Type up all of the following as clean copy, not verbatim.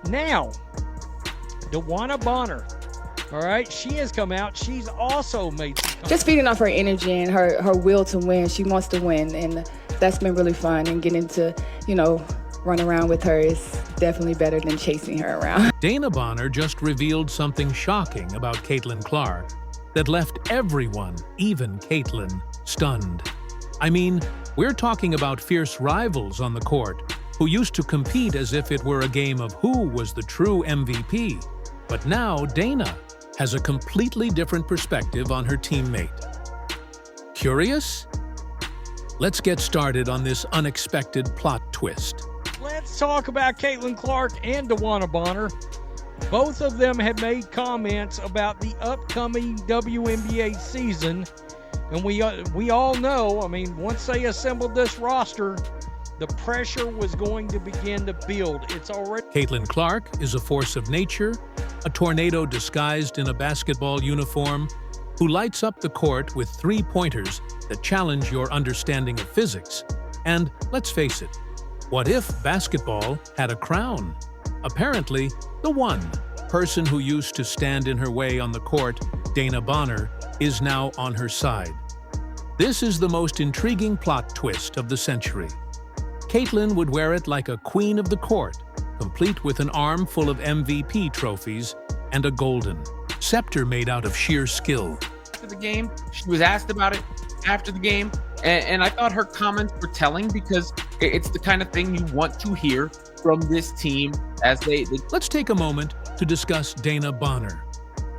Now, Dewanna Bonner, all right, she has come out. She's also made some just feeding off her energy and her will to win. She wants to win, and that's been really fun. And getting to, run around with her is definitely better than chasing her around. Dana Bonner just revealed something shocking about Caitlin Clark that left everyone, even Caitlin, stunned. I mean, we're talking about fierce rivals on the court who used to compete as if it were a game of who was the true MVP. But now Dana has a completely different perspective on her teammate. Curious? Let's get started on this unexpected plot twist. Let's talk about Caitlin Clark and Dewanna Bonner. Both of them have made comments about the upcoming WNBA season. And we all know, once they assembled this roster, the pressure was going to begin to build. It's already... Caitlin Clark is a force of nature, a tornado disguised in a basketball uniform, who lights up the court with three-pointers that challenge your understanding of physics. And let's face it, what if basketball had a crown? Apparently, the one person who used to stand in her way on the court, Dana Bonner, is now on her side. This is the most intriguing plot twist of the century. Caitlin would wear it like a queen of the court, complete with an arm full of MVP trophies and a golden scepter made out of sheer skill. After the game, she was asked about it after the game, and I thought her comments were telling because it's the kind of thing you want to hear from this team as they... Let's take a moment to discuss Dana Bonner.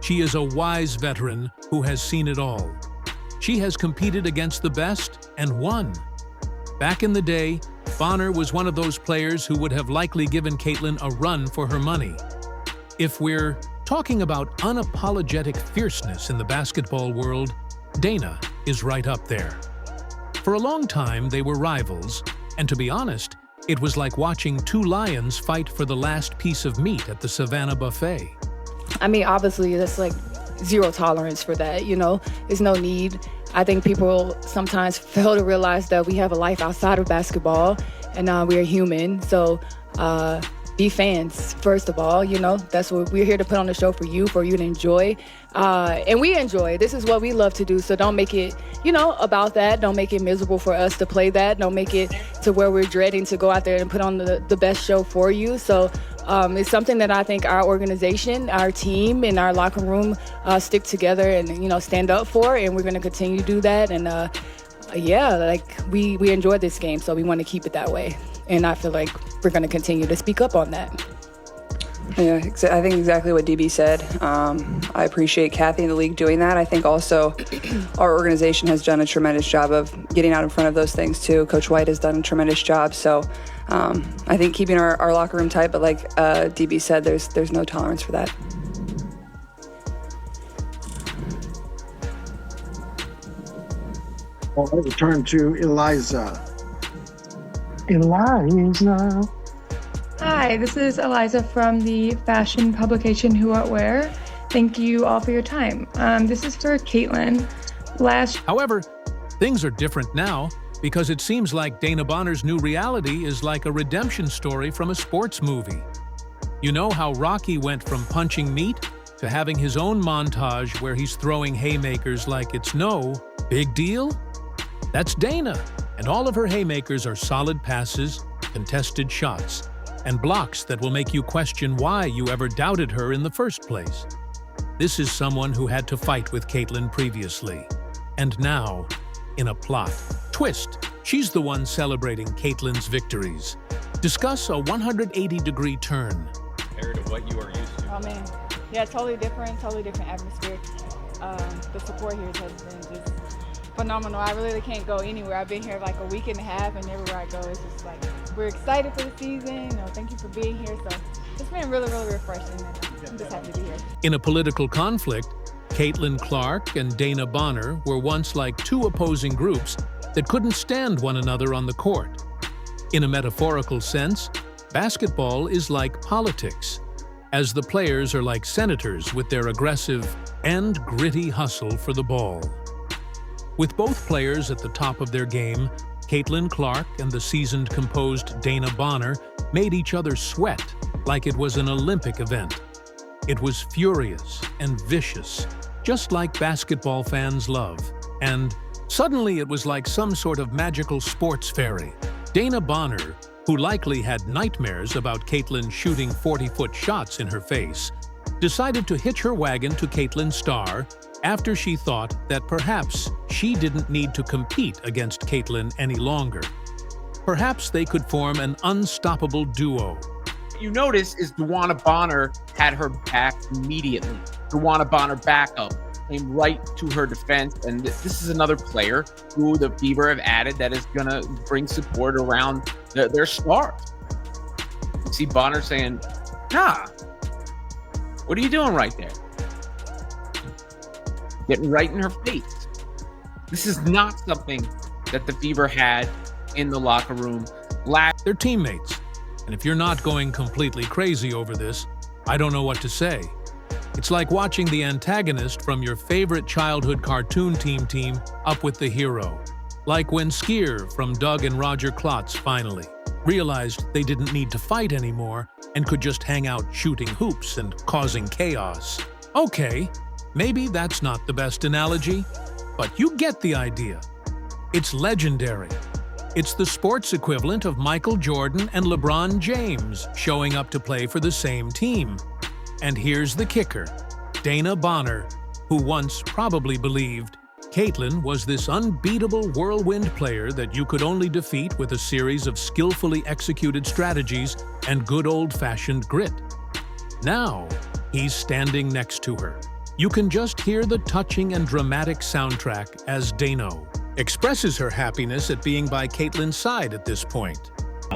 She is a wise veteran who has seen it all. She has competed against the best and won. Back in the day, Bonner was one of those players who would have likely given Caitlin a run for her money. If we're talking about unapologetic fierceness in the basketball world, Dana is right up there. For a long time, they were rivals, and to be honest, it was like watching two lions fight for the last piece of meat at the Savannah buffet. Obviously, that's like zero tolerance for that, There's no need. I think people sometimes fail to realize that we have a life outside of basketball, and we are human. So be fans, first of all, That's what we're here to put on the show for you to enjoy. And we enjoy. This is what we love to do. So don't make it, about that. Don't make it miserable for us to play that. Don't make it to where we're dreading to go out there and put on the best show for you. So it's something that I think our organization, our team, and our locker room stick together and, stand up for. And we're going to continue to do that. And we enjoy this game. So we want to keep it that way. And I feel like we're going to continue to speak up on that. Yeah, I think exactly what DB said. I appreciate Kathy and the league doing that. I think also our organization has done a tremendous job of getting out in front of those things too. Coach White has done a tremendous job. So I think keeping our locker room tight, but like DB said, there's no tolerance for that. All right, we turn to Eliza. Hi, this is Eliza from the fashion publication Who What Wear. Thank you all for your time. This is for Caitlin. However, things are different now because it seems like Dana Bonner's new reality is like a redemption story from a sports movie. You know how Rocky went from punching meat to having his own montage where he's throwing haymakers like it's no big deal? That's Dana, and all of her haymakers are solid passes, contested shots, and blocks that will make you question why you ever doubted her in the first place. This is someone who had to fight with Caitlin previously, and now, in a plot twist, she's the one celebrating Caitlin's victories. Discuss a 180-degree turn. Compared to what you are used to. Oh man, yeah, totally different atmosphere. The support here has been just phenomenal. I really can't go anywhere. I've been here like a week and a half, and everywhere I go, it's just like, we're excited for the season. Thank you for being here. So it's been really, really refreshing. I'm just happy to be here. In a political conflict, Caitlin Clark and Dana Bonner were once like two opposing groups that couldn't stand one another on the court. In a metaphorical sense, basketball is like politics, as the players are like senators with their aggressive and gritty hustle for the ball. With both players at the top of their game, Caitlin Clark and the seasoned, composed Dana Bonner made each other sweat like it was an Olympic event. It was furious and vicious, just like basketball fans love. And suddenly it was like some sort of magical sports fairy. Dana Bonner, who likely had nightmares about Caitlyn shooting 40-foot shots in her face, decided to hitch her wagon to Caitlyn's star after she thought that perhaps she didn't need to compete against Caitlyn any longer. Perhaps they could form an unstoppable duo. What you notice is Dewanna Bonner had her back immediately. Dewanna Bonner backup came right to her defense, and this is another player who the Fever have added that is going to bring support around their stars. You see Bonner saying, nah, what are you doing right there? Getting right in her face. This is not something that the Fever had in the locker room. They're teammates, and if you're not going completely crazy over this, I don't know what to say. It's like watching the antagonist from your favorite childhood cartoon team up with the hero. Like when Skier from Doug and Roger Klotz finally realized they didn't need to fight anymore and could just hang out shooting hoops and causing chaos. Okay, maybe that's not the best analogy, but you get the idea. It's legendary. It's the sports equivalent of Michael Jordan and LeBron James showing up to play for the same team. And here's the kicker. Dana Bonner, who once probably believed Caitlyn was this unbeatable whirlwind player that you could only defeat with a series of skillfully executed strategies and good old-fashioned grit. Now, he's standing next to her. You can just hear the touching and dramatic soundtrack as Dano expresses her happiness at being by Caitlyn's side at this point.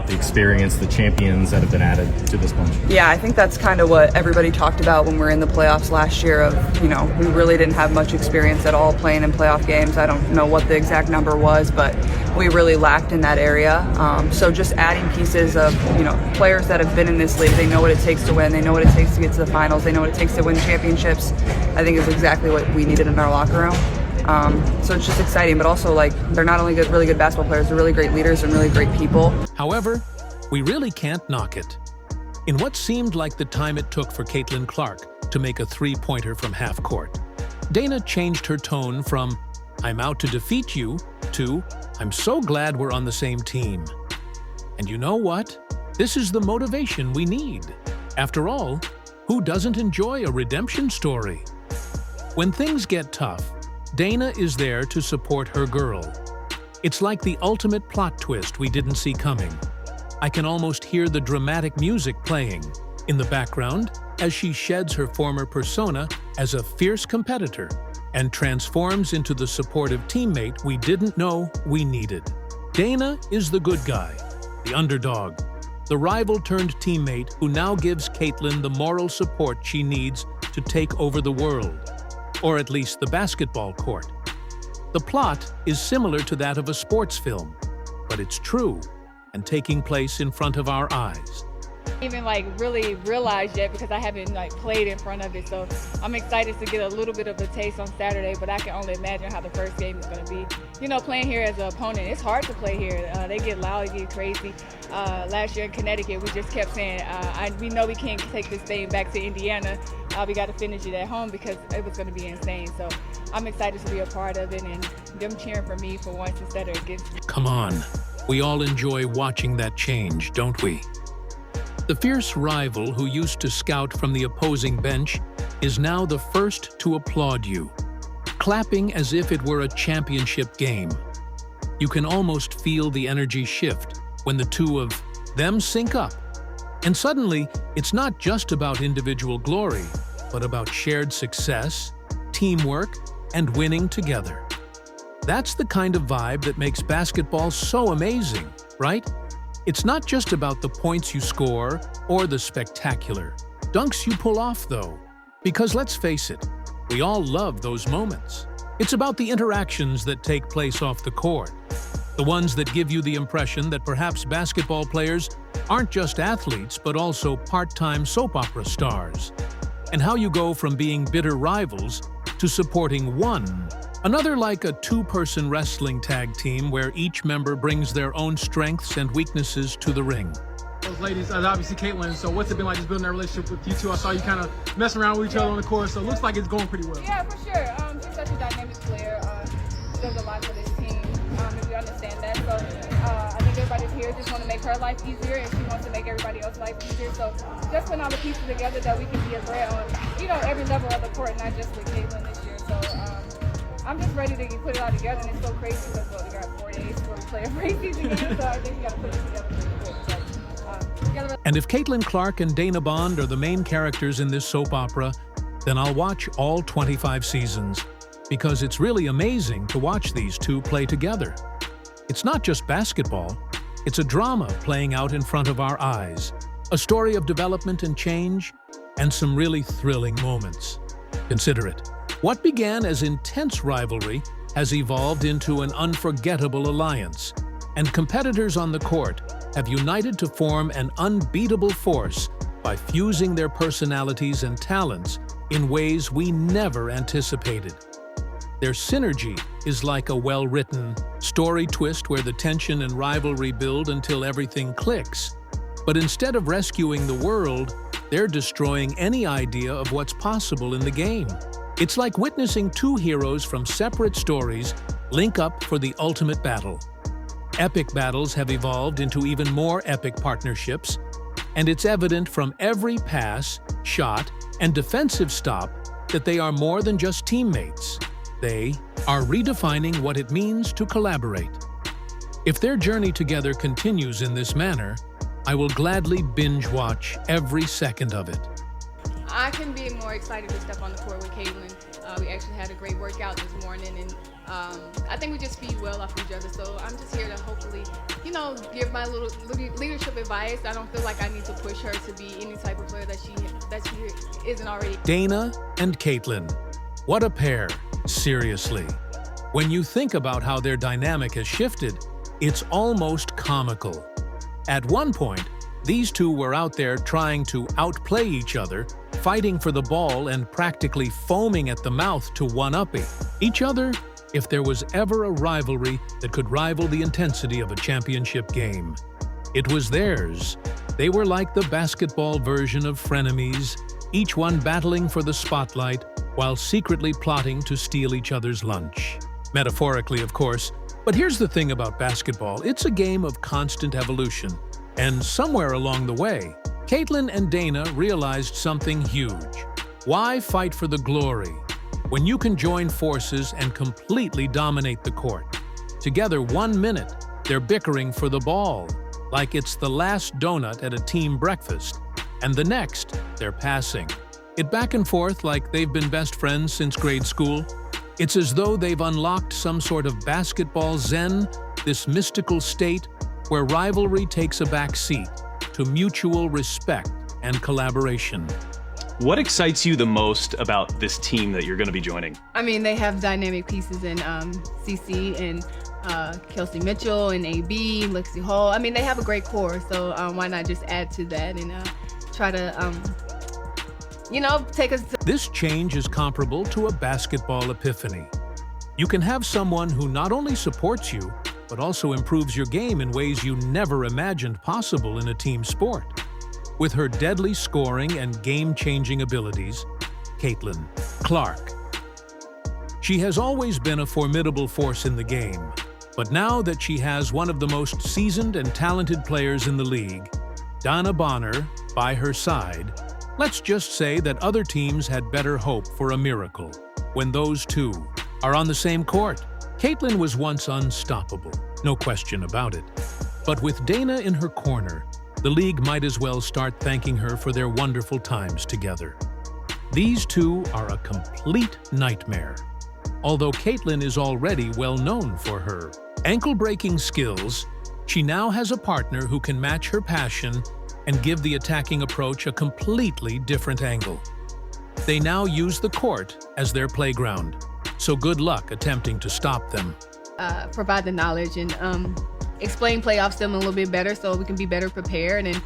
The experience, the champions that have been added to this bunch. Yeah, I think that's kind of what everybody talked about when we were in the playoffs last year of, we really didn't have much experience at all playing in playoff games. I don't know what the exact number was, but we really lacked in that area. So just adding pieces of, players that have been in this league, they know what it takes to win, they know what it takes to get to the finals, they know what it takes to win championships, I think is exactly what we needed in our locker room. So it's just exciting, but also they're not only really good basketball players, they're really great leaders and really great people. However, we really can't knock it. In what seemed like the time it took for Caitlin Clark to make a three-pointer from half court, Dana changed her tone from "I'm out to defeat you" to "I'm so glad we're on the same team." And you know what? This is the motivation we need. After all, who doesn't enjoy a redemption story? When things get tough, Dana is there to support her girl. It's like the ultimate plot twist we didn't see coming. I can almost hear the dramatic music playing in the background as she sheds her former persona as a fierce competitor and transforms into the supportive teammate we didn't know we needed. Dana is the good guy, the underdog, the rival-turned-teammate who now gives Caitlyn the moral support she needs to take over the world. Or at least the basketball court. The plot is similar to that of a sports film, but it's true and taking place in front of our eyes. Even really realized yet because I haven't played in front of it, so I'm excited to get a little bit of a taste on Saturday, but I can only imagine how the first game is going to be. Playing here as an opponent, it's hard to play here. They get loud, they get crazy. Last year in Connecticut, we just kept saying, we know we can't take this thing back to Indiana. We got to finish it at home because it was going to be insane. So I'm excited to be a part of it and them cheering for me for once instead of against me. Come on, we all enjoy watching that change, don't we? The fierce rival who used to scout from the opposing bench is now the first to applaud you, clapping as if it were a championship game. You can almost feel the energy shift when the two of them sync up. And suddenly, it's not just about individual glory, but about shared success, teamwork, and winning together. That's the kind of vibe that makes basketball so amazing, right? It's not just about the points you score or the spectacular dunks you pull off, though. Because let's face it, we all love those moments. It's about the interactions that take place off the court. The ones that give you the impression that perhaps basketball players aren't just athletes, but also part-time soap opera stars. And how you go from being bitter rivals to supporting one. Another like a two-person wrestling tag team where each member brings their own strengths and weaknesses to the ring. those ladies, obviously Caitlin. So what's it been like just building that relationship with you two? I saw you kind of messing around with each other on the court, so it looks like it's going pretty well. Yeah, for sure. She's such a dynamic player. She does a lot for this team, and we understand that. So I think everybody's here just want to make her life easier, and she wants to make everybody else's life easier. So just putting all the pieces together that we can be a threat on, every level of the court, not just with Caitlin this year. So I'm just ready to put it all together, and it's so crazy because we got 4 days before we play a preseason game, so I think we got to put it together pretty quick. So, And if Caitlin Clark and Dana Bond are the main characters in this soap opera, then I'll watch all 25 seasons, because it's really amazing to watch these two play together. It's not just basketball, it's a drama playing out in front of our eyes, a story of development and change, and some really thrilling moments. Consider it. What began as intense rivalry has evolved into an unforgettable alliance, and competitors on the court have united to form an unbeatable force by fusing their personalities and talents in ways we never anticipated. Their synergy is like a well-written story twist where the tension and rivalry build until everything clicks. But instead of rescuing the world, they're destroying any idea of what's possible in the game. It's like witnessing two heroes from separate stories link up for the ultimate battle. Epic battles have evolved into even more epic partnerships, and it's evident from every pass, shot, and defensive stop that they are more than just teammates. They are redefining what it means to collaborate. If their journey together continues in this manner, I will gladly binge-watch every second of it. I couldn't be more excited to step on the court with Caitlin. We actually had a great workout this morning, and I think we just feed well off each other. So I'm just here to hopefully, give my little leadership advice. I don't feel like I need to push her to be any type of player that she isn't already. Dana and Caitlin. What a pair, seriously. When you think about how their dynamic has shifted, it's almost comical. At one point, these two were out there trying to outplay each other, fighting for the ball and practically foaming at the mouth to one-up each other if there was ever a rivalry that could rival the intensity of a championship game. It was theirs. They were like the basketball version of frenemies, each one battling for the spotlight while secretly plotting to steal each other's lunch. Metaphorically, of course, but here's the thing about basketball. It's a game of constant evolution. And somewhere along the way, Caitlin and Dana realized something huge. Why fight for the glory when you can join forces and completely dominate the court? Together 1 minute, they're bickering for the ball, like it's the last donut at a team breakfast. And the next, they're passing it back and forth like they've been best friends since grade school. It's as though they've unlocked some sort of basketball zen, this mystical state where rivalry takes a back seat to mutual respect and collaboration. What excites you the most about this team that you're going to be joining? I mean, they have dynamic pieces in CC and Kelsey Mitchell and AB, Lexi Hall. I mean, they have a great core, so why not just add to that and try to, take us to... This change is comparable to a basketball epiphany. You can have someone who not only supports you, but also improves your game in ways you never imagined possible in a team sport. With her deadly scoring and game-changing abilities, Caitlin Clark. She has always been a formidable force in the game, but now that she has one of the most seasoned and talented players in the league, Dewanna Bonner, by her side, let's just say that other teams had better hope for a miracle when those two are on the same court. Caitlin was once unstoppable, no question about it. But with Dana in her corner, the league might as well start thanking her for their wonderful times together. These two are a complete nightmare. Although Caitlin is already well known for her ankle-breaking skills, she now has a partner who can match her passion and give the attacking approach a completely different angle. They now use the court as their playground, so good luck attempting to stop them. Provide the knowledge and explain playoffs to them a little bit better so we can be better prepared and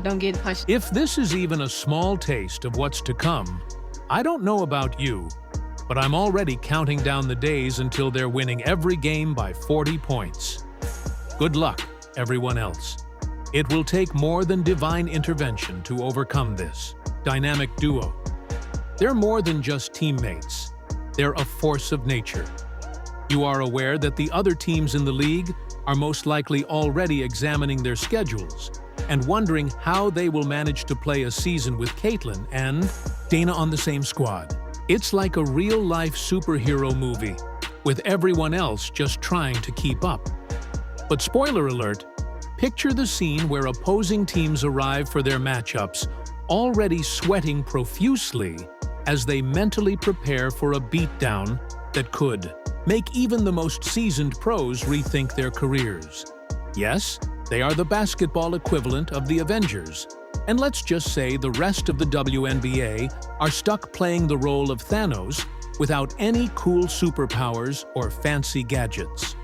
don't get punched. If this is even a small taste of what's to come, I don't know about you, but I'm already counting down the days until they're winning every game by 40 points. Good luck, everyone else. It will take more than divine intervention to overcome this dynamic duo. They're more than just teammates. They're a force of nature. You are aware that the other teams in the league are most likely already examining their schedules and wondering how they will manage to play a season with Caitlin and Dana on the same squad. It's like a real-life superhero movie, with everyone else just trying to keep up. But spoiler alert, picture the scene where opposing teams arrive for their matchups, already sweating profusely as they mentally prepare for a beatdown that could make even the most seasoned pros rethink their careers. Yes, they are the basketball equivalent of the Avengers, and let's just say the rest of the WNBA are stuck playing the role of Thanos without any cool superpowers or fancy gadgets.